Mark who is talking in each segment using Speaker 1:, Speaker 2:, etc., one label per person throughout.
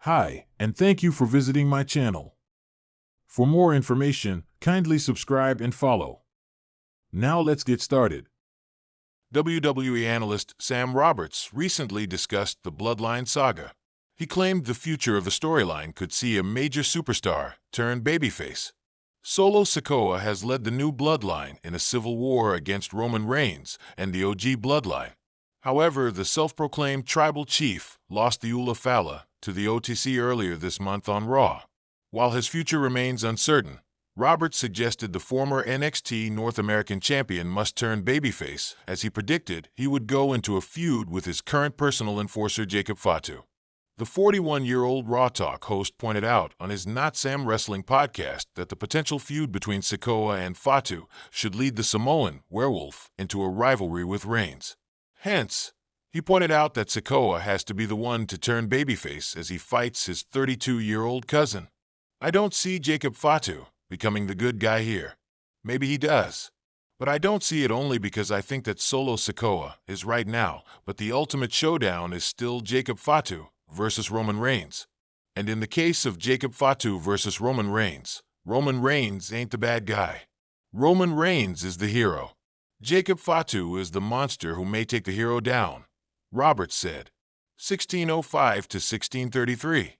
Speaker 1: Hi, and thank you for visiting my channel. For more information, kindly subscribe and follow. Now let's get started. WWE analyst Sam Roberts recently discussed the Bloodline saga. He claimed the future of the storyline could see a major superstar turn babyface. Solo Sikoa has led the new Bloodline in a civil war against Roman Reigns and the OG Bloodline. However, the self-proclaimed tribal chief lost the Ula Fala to the OTC earlier this month on Raw. While his future remains uncertain, Roberts suggested the former NXT North American champion must turn babyface, as he predicted he would go into a feud with his current personal enforcer Jacob Fatu. The 41-year-old Raw Talk host pointed out on his Not Sam Wrestling podcast that the potential feud between Sikoa and Fatu should lead the Samoan werewolf into a rivalry with Reigns. Hence, he pointed out that Sikoa has to be the one to turn babyface as he fights his 32-year-old cousin. I don't see Jacob Fatu becoming the good guy here. Maybe he does. But I don't see it only because I think that Solo Sikoa is right now, but the ultimate showdown is still Jacob Fatu versus Roman Reigns. And in the case of Jacob Fatu versus Roman Reigns ain't the bad guy. Roman Reigns is the hero. Jacob Fatu is the monster who may take the hero down, Roberts said. 1605 to 1633.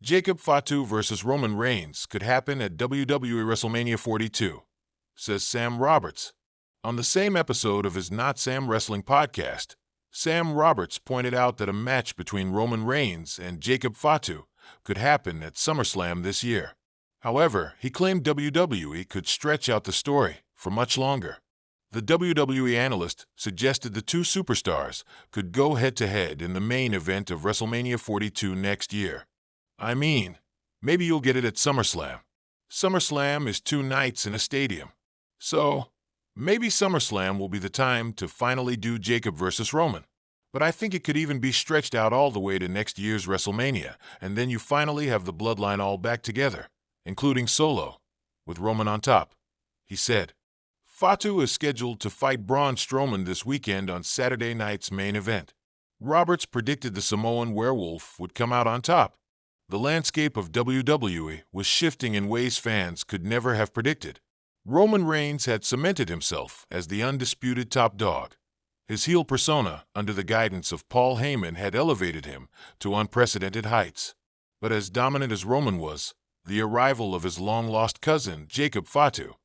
Speaker 1: Jacob Fatu versus Roman Reigns could happen at WWE WrestleMania 42, says Sam Roberts. On the same episode of his Not Sam Wrestling podcast, Sam Roberts pointed out that a match between Roman Reigns and Jacob Fatu could happen at SummerSlam this year. However, he claimed WWE could stretch out the story for much longer. The WWE analyst suggested the two superstars could go head-to-head in the main event of WrestleMania 42 next year. I mean, maybe you'll get it at SummerSlam. SummerSlam is 2 nights in a stadium. So, maybe SummerSlam will be the time to finally do Jacob versus Roman. But I think it could even be stretched out all the way to next year's WrestleMania, and then you finally have the Bloodline all back together, including Solo, with Roman on top, he said. Fatu is scheduled to fight Braun Strowman this weekend on Saturday night's main event. Roberts predicted the Samoan werewolf would come out on top. The landscape of WWE was shifting in ways fans could never have predicted. Roman Reigns had cemented himself as the undisputed top dog. His heel persona, under the guidance of Paul Heyman, had elevated him to unprecedented heights. But as dominant as Roman was, the arrival of his long-lost cousin, Jacob Fatu,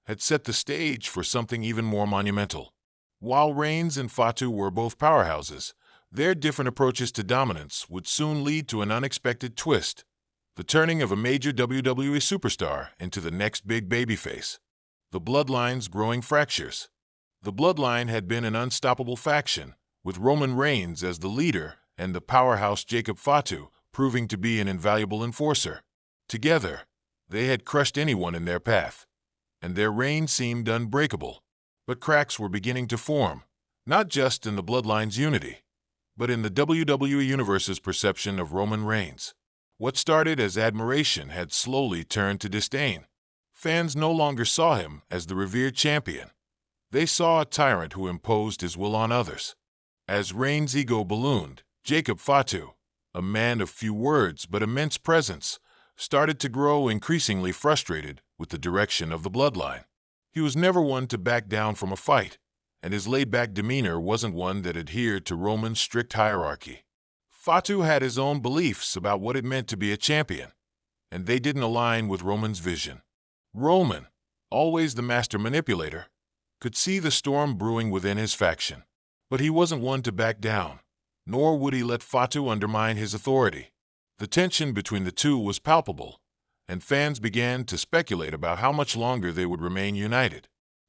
Speaker 1: had set the stage for something even more monumental. While Reigns and Fatu were both powerhouses, their different approaches to dominance would soon lead to an unexpected twist, the turning of a major WWE superstar into the next big babyface. The Bloodline's growing fractures. The Bloodline had been an unstoppable faction, with Roman Reigns as the leader and the powerhouse Jacob Fatu proving to be an invaluable enforcer. Together, they had crushed anyone in their path, and their reign seemed unbreakable. But cracks were beginning to form, not just in the Bloodline's unity, but in the WWE Universe's perception of Roman Reigns. What started as admiration had slowly turned to disdain. Fans no longer saw him as the revered champion. They saw a tyrant who imposed his will on others. As Reigns' ego ballooned, Jacob Fatu, a man of few words but immense presence, started to grow increasingly frustrated with the direction of the Bloodline. He was never one to back down from a fight, and his laid-back demeanor wasn't one that adhered to Roman's strict hierarchy. Fatu had his own beliefs about what it meant to be a champion, and they didn't align with Roman's vision. Roman, always the master manipulator, could see the storm brewing within his faction, but he wasn't one to back down, nor would he let Fatu undermine his authority. The tension between the two was palpable, and fans began to speculate about how much longer they would remain united.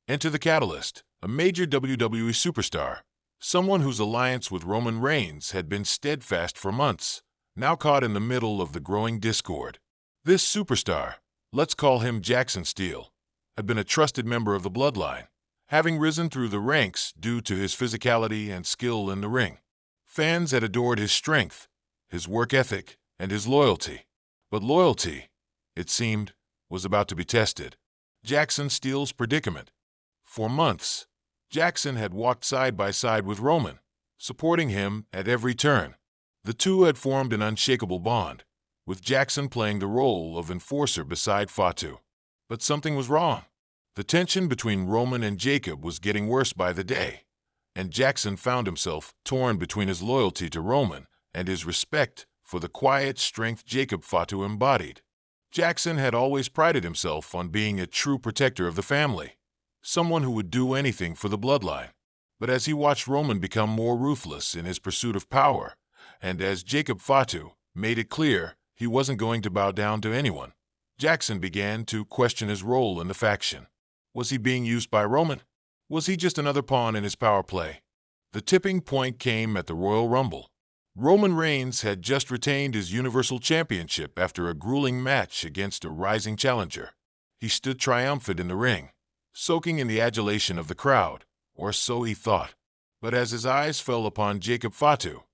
Speaker 1: Enter the catalyst, a major WWE superstar, someone whose alliance with Roman Reigns had been steadfast for months, now caught in the middle of the growing discord. This superstar, let's call him Jackson Steele, had been a trusted member of the Bloodline, having risen through the ranks due to his physicality and skill in the ring. Fans had adored his strength, his work ethic, and his loyalty. But loyalty, it seemed, was about to be tested. Jackson Steele's predicament. For months, Jackson had walked side by side with Roman, supporting him at every turn. The two had formed an unshakable bond, with Jackson playing the role of enforcer beside Fatu. But something was wrong. The tension between Roman and Jacob was getting worse by the day, and Jackson found himself torn between his loyalty to Roman and his respect for the quiet strength Jacob Fatu embodied. Jackson had always prided himself on being a true protector of the family, someone who would do anything for the bloodline. But as he watched Roman become more ruthless in his pursuit of power, and as Jacob Fatu made it clear he wasn't going to bow down to anyone, Jackson began to question his role in the faction. Was he being used by Roman? Was he just another pawn in his power play? The tipping point came at the Royal Rumble. Roman Reigns had just retained his Universal Championship after a grueling match against a rising challenger. He stood triumphant in the ring, soaking in the adulation of the crowd, or so he thought. But as his eyes fell upon Jacob Fatu,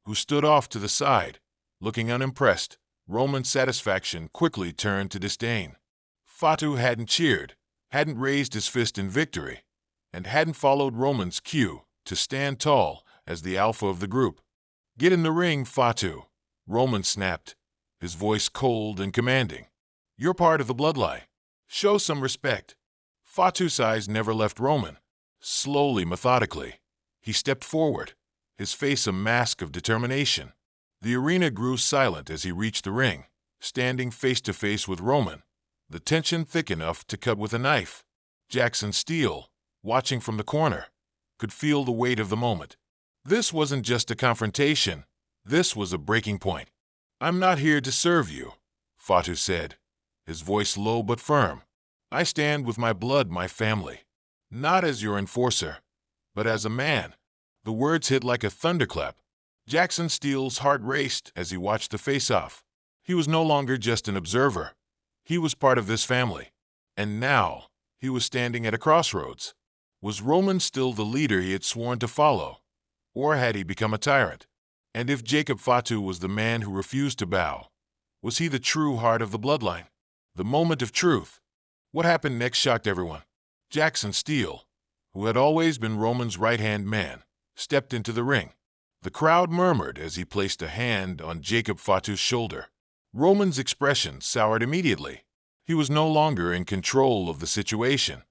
Speaker 1: who stood off to the side, looking unimpressed, Roman's satisfaction quickly turned to disdain. Fatu hadn't cheered, hadn't raised his fist in victory, and hadn't followed Roman's cue to stand tall as the alpha of the group. "Get in the ring, Fatu," Roman snapped, his voice cold and commanding. "You're part of the bloodline. Show some respect." Fatu's eyes never left Roman. Slowly, methodically, he stepped forward, his face a mask of determination. The arena grew silent as he reached the ring, standing face to face with Roman, the tension thick enough to cut with a knife. Jackson Steele, watching from the corner, could feel the weight of the moment. This wasn't just a confrontation. This was a breaking point. "I'm not here to serve you," Fatu said, his voice low but firm. "I stand with my blood, my family. Not as your enforcer, but as a man." The words hit like a thunderclap. Jackson Steele's heart raced as he watched the face-off. He was no longer just an observer. He was part of this family. And now, he was standing at a crossroads. Was Roman still the leader he had sworn to follow? Or had he become a tyrant? And if Jacob Fatu was the man who refused to bow, was he the true heart of the bloodline? The moment of truth. What happened next shocked everyone. Jackson Steele, who had always been Roman's right-hand man, stepped into the ring. The crowd murmured as he placed a hand on Jacob Fatu's shoulder. Roman's expression soured immediately. He was no longer in control of the situation.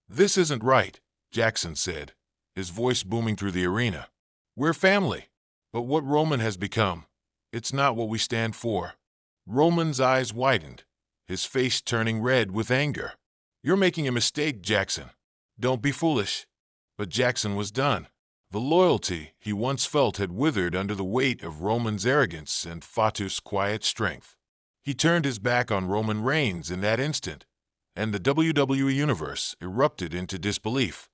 Speaker 1: "This isn't right," Jackson said, his voice booming through the arena. "We're family, but what Roman has become, it's not what we stand for." Roman's eyes widened, his face turning red with anger. "You're making a mistake, Jackson. Don't be foolish." But Jackson was done. The loyalty he once felt had withered under the weight of Roman's arrogance and Fatu's quiet strength. He turned his back on Roman Reigns in that instant, and the WWE Universe erupted into disbelief.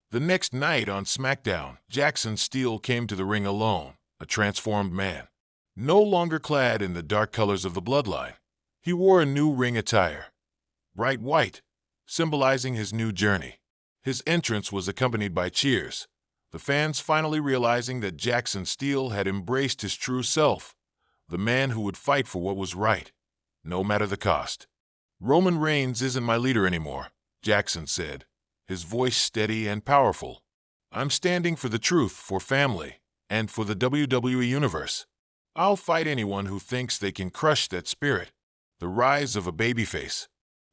Speaker 1: The next night on SmackDown, Jackson Steele came to the ring alone, a transformed man. No longer clad in the dark colors of the bloodline, he wore a new ring attire, bright white, symbolizing his new journey. His entrance was accompanied by cheers, the fans finally realizing that Jackson Steele had embraced his true self, the man who would fight for what was right, no matter the cost. "Roman Reigns isn't my leader anymore," Jackson said, his voice steady and powerful. "I'm standing for the truth, for family, and for the WWE Universe. I'll fight anyone who thinks they can crush that spirit." The rise of a babyface.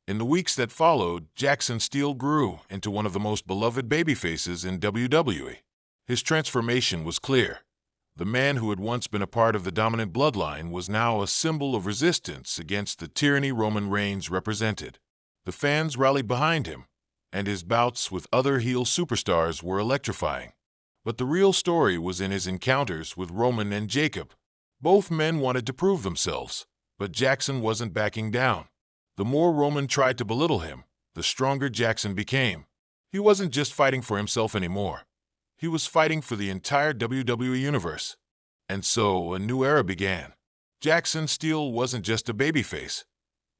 Speaker 1: In the weeks that followed, Jackson Steele grew into one of the most beloved babyfaces in WWE. His transformation was clear. The man who had once been a part of the dominant bloodline was now a symbol of resistance against the tyranny Roman Reigns represented. The fans rallied behind him, and his bouts with other heel superstars were electrifying. But the real story was in his encounters with Roman and Jacob. Both men wanted to prove themselves, but Jackson wasn't backing down. The more Roman tried to belittle him, the stronger Jackson became. He wasn't just fighting for himself anymore. He was fighting for the entire WWE Universe. And so a new era began. Jackson Steele wasn't just a babyface.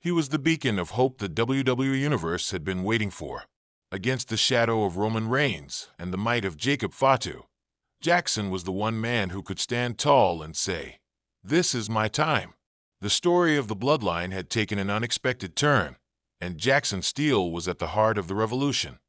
Speaker 1: He was the beacon of hope the WWE Universe had been waiting for. Against the shadow of Roman Reigns and the might of Jacob Fatu, Jackson was the one man who could stand tall and say, "This is my time." The story of the bloodline had taken an unexpected turn, and Jackson Steele was at the heart of the revolution.